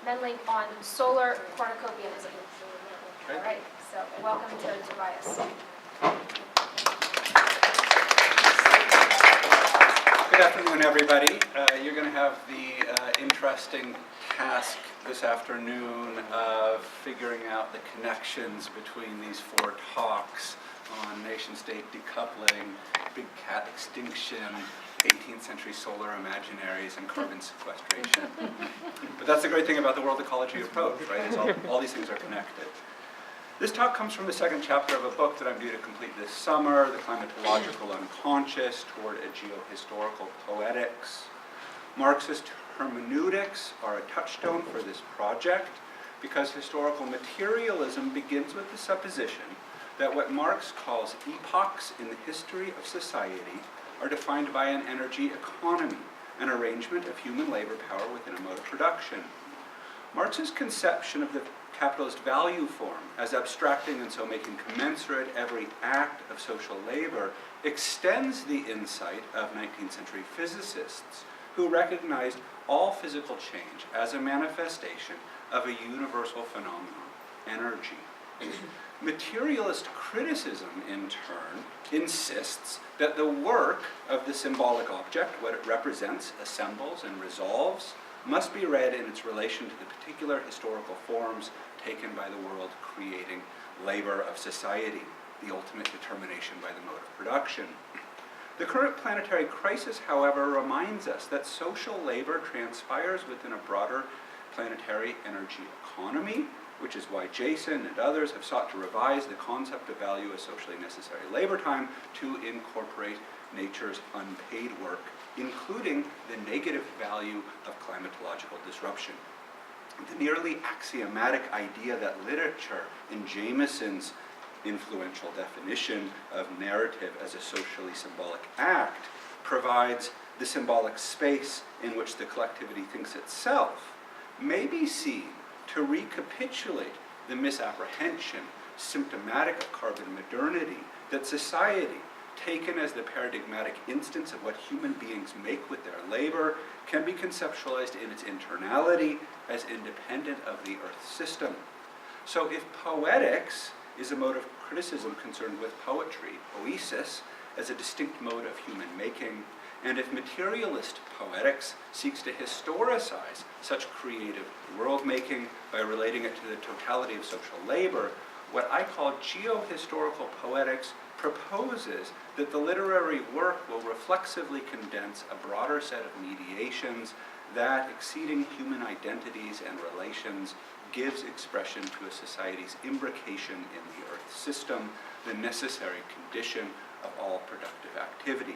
Menely on solar cornucopianism. Okay. All right, so welcome to Tobias. Good afternoon, everybody. You're going to have the interesting task this afternoon of figuring out the connections between these four talks on nation-state decoupling, big cat extinction, 18th century solar imaginaries, and carbon sequestration. But that's the great thing about the world ecology approach, right? Is all these things are connected. This talk comes from the second chapter of a book that I'm due to complete this summer, The Climatological Unconscious Toward a Geohistorical Poetics. Marxist hermeneutics are a touchstone for this project because historical materialism begins with the supposition that what Marx calls epochs in the history of society are defined by an energy economy, an arrangement of human labor power within a mode of production. Marx's conception of the capitalist value form as abstracting and so making commensurate every act of social labor extends the insight of 19th century physicists who recognized all physical change as a manifestation of a universal phenomenon, energy. Materialist criticism, in turn, insists that the work of the symbolic object, what it represents, assembles, and resolves, must be read in its relation to the particular historical forms taken by the world creating labor of society, the ultimate determination by the mode of production. The current planetary crisis, however, reminds us that social labor transpires within a broader planetary energy economy, which is why Jason and others have sought to revise the concept of value as socially necessary labor time to incorporate nature's unpaid work, including the negative value of climatological disruption. The nearly axiomatic idea that literature, in Jameson's influential definition of narrative as a socially symbolic act, provides the symbolic space in which the collectivity thinks itself, may be seen to recapitulate the misapprehension symptomatic of carbon modernity that society, taken as the paradigmatic instance of what human beings make with their labor, can be conceptualized in its internality as independent of the Earth system. So if poetics is a mode of criticism concerned with poetry, poesis, as a distinct mode of human making, and if materialist poetics seeks to historicize such creative world-making by relating it to the totality of social labor, what I call geohistorical poetics proposes that the literary work will reflexively condense a broader set of mediations that, exceeding human identities and relations, gives expression to a society's imbrication in the Earth system, the necessary condition of all productive activity.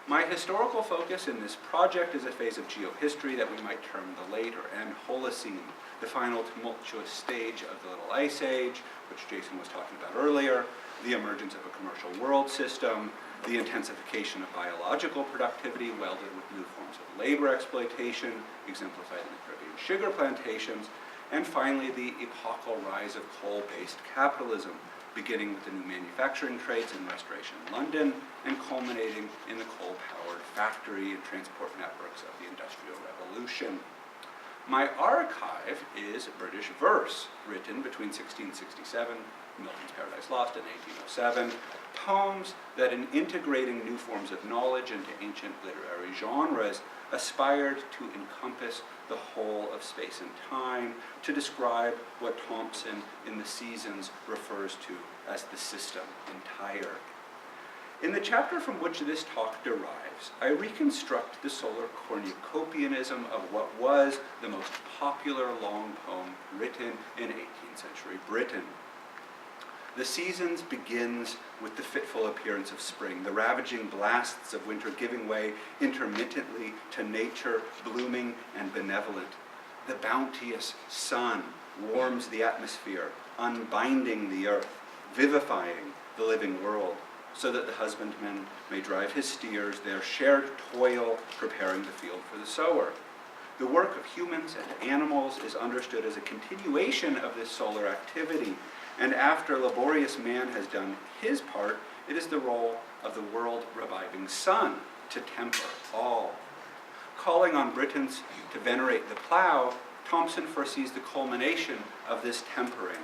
My historical focus in this project is a phase of geohistory that we might term the late or end Holocene, the final tumultuous stage of the Little Ice Age, which Jason was talking about earlier, the emergence of a commercial world system, the intensification of biological productivity welded with new forms of labor exploitation, exemplified in the Caribbean sugar plantations, and finally the epochal rise of coal-based capitalism, beginning with the new manufacturing trades in Restoration London and culminating in the coal-powered factory and transport networks of the Industrial Revolution. My archive is British verse, written between 1667, Milton's Paradise Lost, and 1807, poems that in integrating new forms of knowledge into ancient literary genres aspired to encompass the whole of space and time, to describe what Thompson in The Seasons refers to as the system entire. In the chapter from which this talk derives, I reconstruct the solar cornucopianism of what was the most popular long poem written in 18th century Britain. The Seasons begins with the fitful appearance of spring, the ravaging blasts of winter giving way intermittently to nature blooming and benevolent. The bounteous sun warms the atmosphere, unbinding the earth, vivifying the living world, so that the husbandman may drive his steers, their shared toil preparing the field for the sower. The work of humans and animals is understood as a continuation of this solar activity, and after laborious man has done his part, it is the role of the world-reviving sun to temper all. Calling on Britons to venerate the plow, Thomson foresees the culmination of this tempering.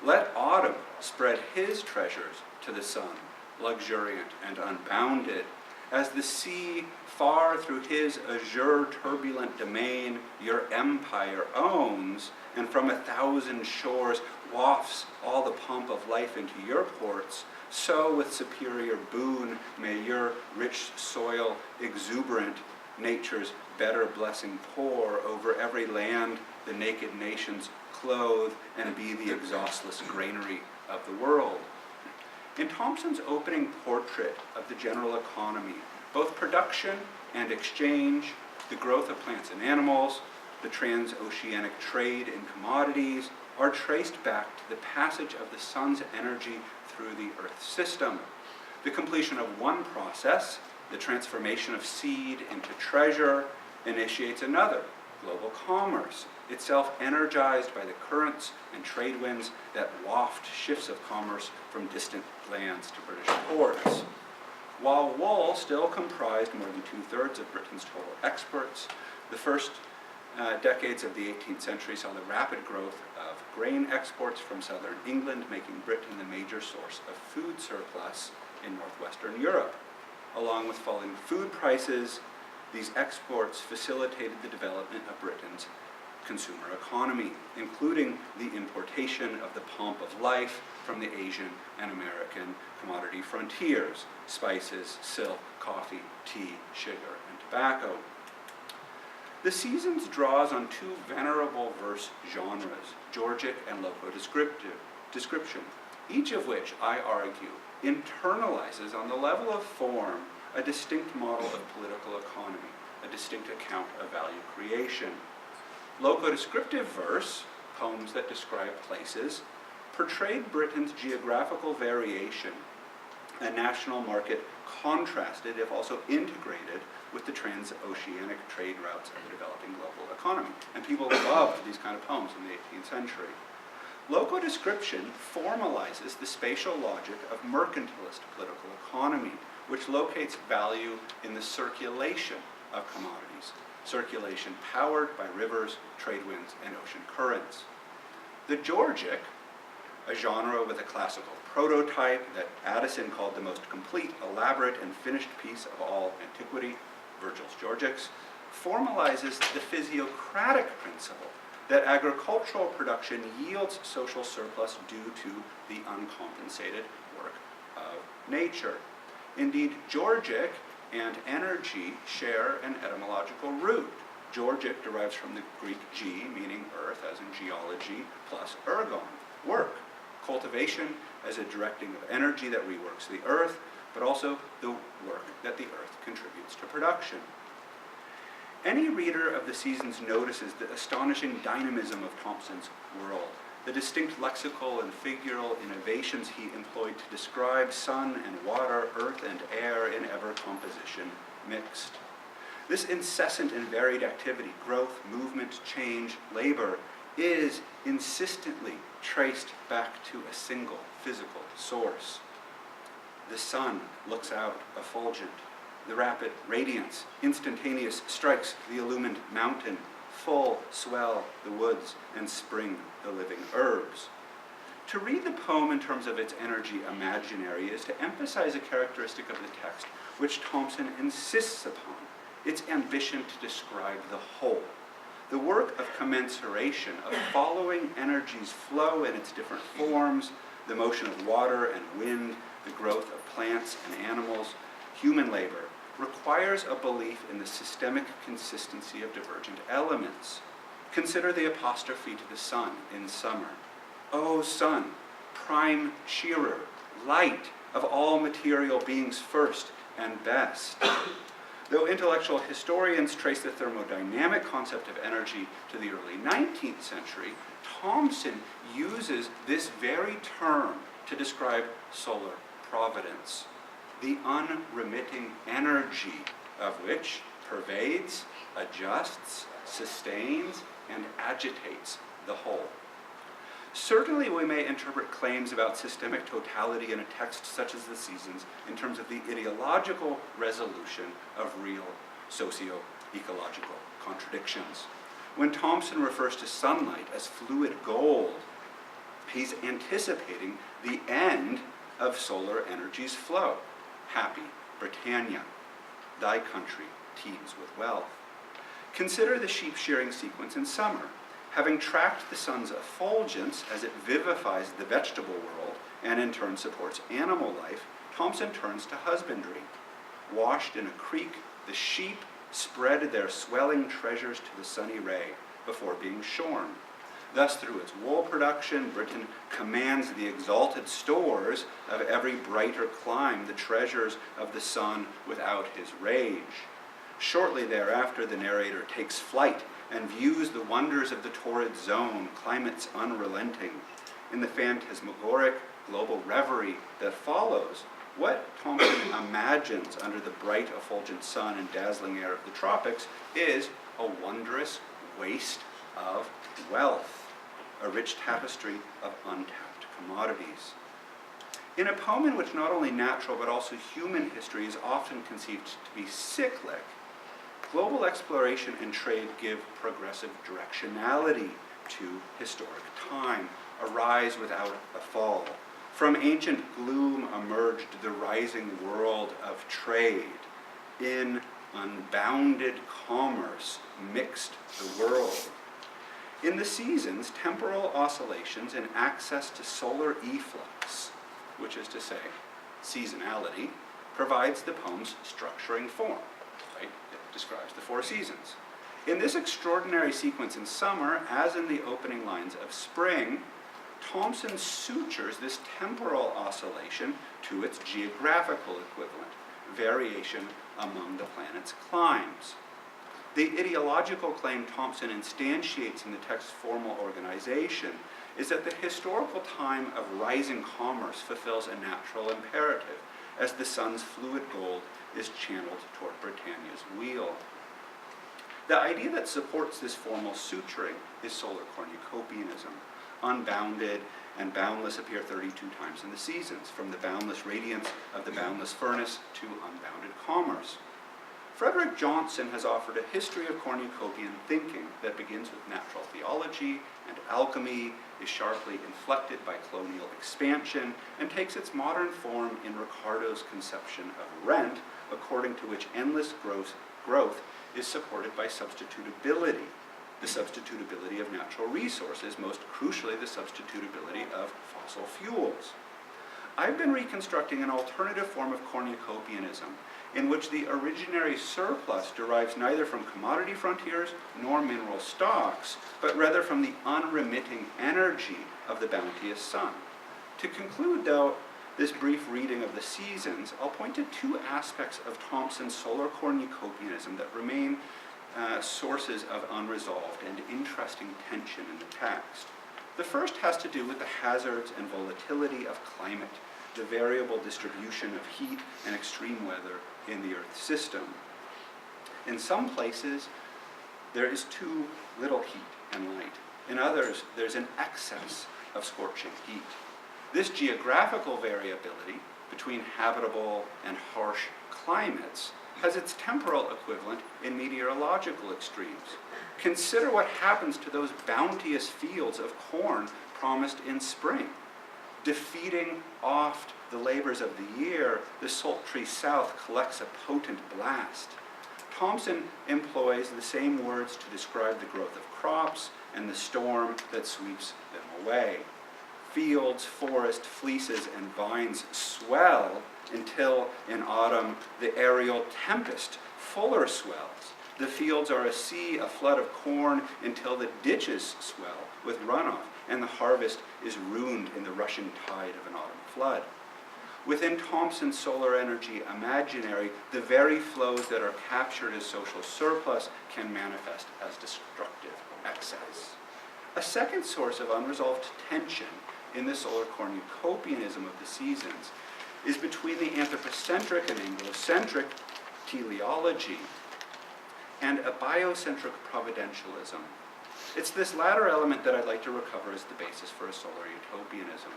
Let autumn spread his treasures to the sun, luxuriant and unbounded, as the sea far through his azure turbulent domain your empire owns, and from 1,000 shores wafts all the pomp of life into your ports, so with superior boon may your rich soil exuberant nature's better blessing pour over every land the naked nations clothe and be the exhaustless granary of the world. In Thomson's opening portrait of the general economy, both production and exchange, the growth of plants and animals, the transoceanic trade in commodities, are traced back to the passage of the sun's energy through the Earth's system. The completion of one process, the transformation of seed into treasure, initiates another, global commerce, itself energized by the currents and trade winds that waft shifts of commerce from distant lands to British ports. While wool still comprised more than 2/3 of Britain's total exports, the first decades of the 18th century saw the rapid growth of grain exports from southern England, making Britain the major source of food surplus in northwestern Europe. Along with falling food prices, these exports facilitated the development of Britain's consumer economy, including the importation of the pomp of life from the Asian and American commodity frontiers: spices, silk, coffee, tea, sugar, and tobacco. The Seasons draws on two venerable verse genres, Georgic and loco-description, each of which, I argue, internalizes on the level of form a distinct model of political economy, a distinct account of value creation. Loco-descriptive verse, poems that describe places, portrayed Britain's geographical variation, a national market contrasted, if also integrated, with the transoceanic trade routes of the developing global economy. And people loved these kind of poems in the 18th century. Loco-description formalizes the spatial logic of mercantilist political economy, which locates value in the circulation of commodities, circulation powered by rivers, trade winds, and ocean currents. The Georgic, a genre with a classical prototype that Addison called the most complete, elaborate, and finished piece of all antiquity, Virgil's Georgics, formalizes the physiocratic principle that agricultural production yields social surplus due to the uncompensated work of nature. Indeed, Georgic and energy share an etymological root. Georgic derives from the Greek ge, meaning earth, as in geology, plus ergon, work. Cultivation as a directing of energy that reworks the earth, but also the work that the earth contributes to production. Any reader of the Seasons notices the astonishing dynamism of Thomson's world, the distinct lexical and figural innovations he employed to describe sun and water, earth and air in ever composition mixed. This incessant and varied activity, growth, movement, change, labor, is insistently traced back to a single physical source. The sun looks out effulgent. The rapid radiance, instantaneous, strikes the illumined mountain, full swell the woods, and spring the living herbs. To read the poem in terms of its energy imaginary is to emphasize a characteristic of the text which Thomson insists upon, its ambition to describe the whole. The work of commensuration, of following energy's flow in its different forms, the motion of water and wind, the growth of plants and animals, human labor, requires a belief in the systemic consistency of divergent elements. Consider the apostrophe to the sun in summer. O sun, prime cheerer, light of all material beings first and best. Though intellectual historians trace the thermodynamic concept of energy to the early 19th century, Thomson uses this very term to describe solar providence, the unremitting energy of which pervades, adjusts, sustains, and agitates the whole. Certainly we may interpret claims about systemic totality in a text such as The Seasons in terms of the ideological resolution of real socio-ecological contradictions. When Thomson refers to sunlight as fluid gold, he's anticipating the end of solar energy's flow. Happy Britannia, thy country teems with wealth. Consider the sheep shearing sequence in summer. Having tracked the sun's effulgence as it vivifies the vegetable world and in turn supports animal life, Thomson turns to husbandry. Washed in a creek, the sheep spread their swelling treasures to the sunny ray before being shorn. Thus, through its wool production, Britain commands the exalted stores of every brighter clime, the treasures of the sun without his rage. Shortly thereafter, the narrator takes flight and views the wonders of the torrid zone, climates unrelenting. In the phantasmagoric global reverie that follows, what Thomson imagines under the bright effulgent sun and dazzling air of the tropics is a wondrous waste of wealth, a rich tapestry of untapped commodities. In a poem in which not only natural but also human history is often conceived to be cyclic, global exploration and trade give progressive directionality to historic time, a rise without a fall. From ancient gloom emerged the rising world of trade. In unbounded commerce mixed the world. In the seasons, temporal oscillations and access to solar efflux, which is to say, seasonality, provides the poem's structuring form. Right? It describes the 4 seasons. In this extraordinary sequence in summer, as in the opening lines of spring, Thomson sutures this temporal oscillation to its geographical equivalent, variation among the planet's climes. The ideological claim Thomson instantiates in the text's formal organization is that the historical time of rising commerce fulfills a natural imperative, as the sun's fluid gold is channeled toward Britannia's wheel. The idea that supports this formal suturing is solar cornucopianism. Unbounded and boundless appear 32 times in the seasons, from the boundless radiance of the boundless furnace to unbounded commerce. Frederick Johnson has offered a history of cornucopian thinking that begins with natural theology and alchemy, is sharply inflected by colonial expansion, and takes its modern form in Ricardo's conception of rent, according to which endless growth is supported by substitutability. The substitutability of natural resources, most crucially the substitutability of fossil fuels. I've been reconstructing an alternative form of cornucopianism in which the originary surplus derives neither from commodity frontiers nor mineral stocks, but rather from the unremitting energy of the bounteous sun. To conclude, though, this brief reading of the seasons, I'll point to 2 aspects of Thomson's solar cornucopianism that remain sources of unresolved and interesting tension in the text. The first has to do with the hazards and volatility of climate, the variable distribution of heat and extreme weather in the Earth system. In some places, there is too little heat and light. In others, there's an excess of scorching heat. This geographical variability between habitable and harsh climates has its temporal equivalent in meteorological extremes. Consider what happens to those bounteous fields of corn promised in spring. Defeating oft the labors of the year, the sultry south collects a potent blast. Thomson employs the same words to describe the growth of crops and the storm that sweeps them away. Fields, forest, fleeces, and vines swell until in autumn the aerial tempest fuller swells. The fields are a sea, a flood of corn, until the ditches swell with runoff, and the harvest is ruined in the rushing tide of an autumn flood. Within Thomson's solar energy imaginary, the very flows that are captured as social surplus can manifest as destructive excess. A second source of unresolved tension in the solar cornucopianism of the seasons is between the anthropocentric and anglocentric teleology and a biocentric providentialism. It's this latter element that I'd like to recover as the basis for a solar utopianism.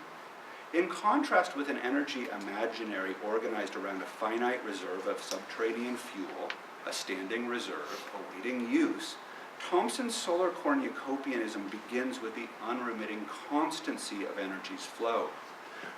In contrast with an energy imaginary organized around a finite reserve of subterranean fuel, a standing reserve awaiting use, Thomson's solar cornucopianism begins with the unremitting constancy of energy's flow.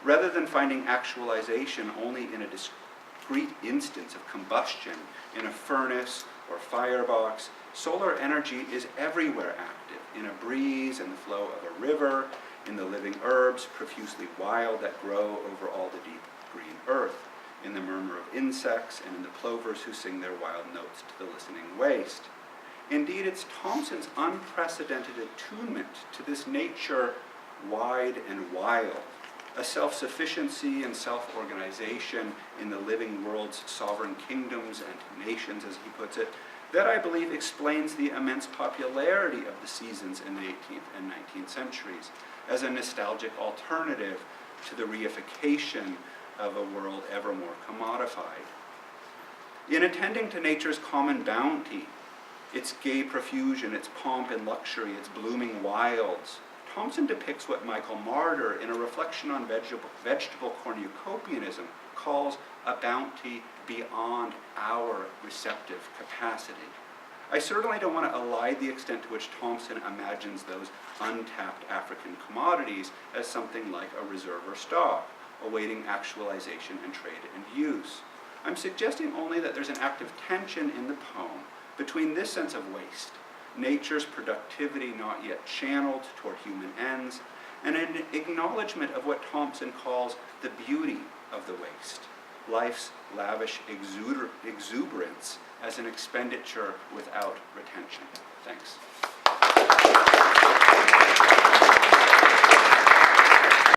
Rather than finding actualization only in a discrete instance of combustion in a furnace or firebox, solar energy is everywhere active, in a breeze and the flow of a river, in the living herbs profusely wild that grow over all the deep green earth, in the murmur of insects, and in the plovers who sing their wild notes to the listening waste. Indeed, it's Thomson's unprecedented attunement to this nature wide and wild, a self-sufficiency and self-organization in the living world's sovereign kingdoms and nations, as he puts it, that I believe explains the immense popularity of the seasons in the 18th and 19th centuries as a nostalgic alternative to the reification of a world ever more commodified. In attending to nature's common bounty, its gay profusion, its pomp and luxury, its blooming wilds, Thomson depicts what Michael Marder, in a reflection on vegetable cornucopianism, calls a bounty beyond our receptive capacity. I certainly don't want to elide the extent to which Thomson imagines those untapped African commodities as something like a reserve or stock, awaiting actualization and trade and use. I'm suggesting only that there's an active tension in the poem between this sense of waste, nature's productivity not yet channeled toward human ends, and an acknowledgement of what Thomson calls the beauty of the waste, life's lavish exuberance as an expenditure without retention. Thanks.